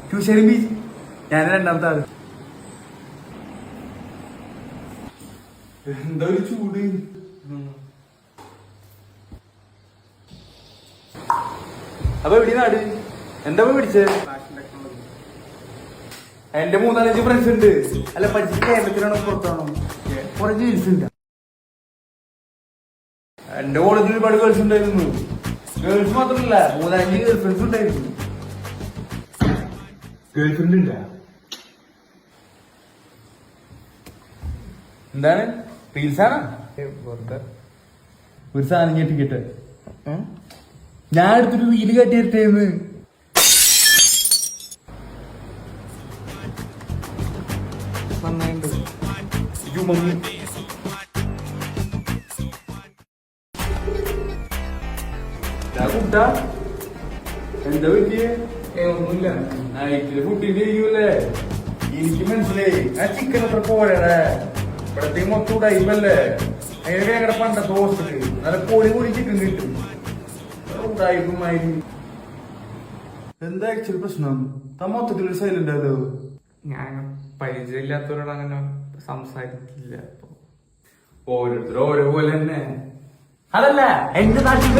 Tuition beach ഞാൻ രണ്ടാമത്തെ ആള്. എന്താ ഒരു ചൂട്. അപ്പൊ എവിടെ നാട് എന്താ പിടിച്ചത്? എന്റെ 3-4 ഫ്രണ്ട്സ് ഉണ്ട്. അല്ല പഠിച്ചിട്ട് കേരളത്തിലാണോ പുറത്താണോ? കുറെ ജീൻസ് ഉണ്ട്. എന്റെ കോളേജിൽ ഒരുപാട് ഗേൾസ് ഉണ്ടായിരുന്നു. ഗേൾസ് മാത്രമല്ല 3-5 ഗേൾ ഫ്രണ്ട്സ് ഉണ്ടായിരുന്നു. ഗേൾ ഫ്രണ്ട് ഇല്ല. എന്താണ് റീൽസാണ്? ഒരു സാധനം ഞെട്ടിക്കട്ടെ, ഞാൻ എടുത്തൊരു റീല് കട്ടിയിട്ടേന്ന്. എന്താ പറ്റിയേ? ഒന്നുമില്ല. നൈറ്റില് ഫുഡിന്റെ ഇരിക്കുമല്ലേ? എനിക്ക് മനസ്സിലായി. ആ ചിക്കൻ അത്ര പോരടെ ഇവിടത്തേക്ക് മൊത്തം ഉടായിപ്പല്ലേ. അതിനൊക്കെ ഞങ്ങളുടെ പണ്ടത്തെ ഹോസ്റ്റല് നല്ല പൊടി പൊടി ചിക്കൻ കിട്ടും. ഉടായിപ്പുമായിരുന്നു. എന്താ ആക്ച്വലി പ്രശ്നം? മൊത്തത്തിലൊരു സൈലന്റ് ആലോ. ഞാൻ പരിചയമില്ലാത്തവരോട് അങ്ങനെ സംസാരിക്കില്ല. ഓരോരുത്തരും ഓരോ പോലെ തന്നെ. അതല്ല എന്റെ നാട്ടിൽ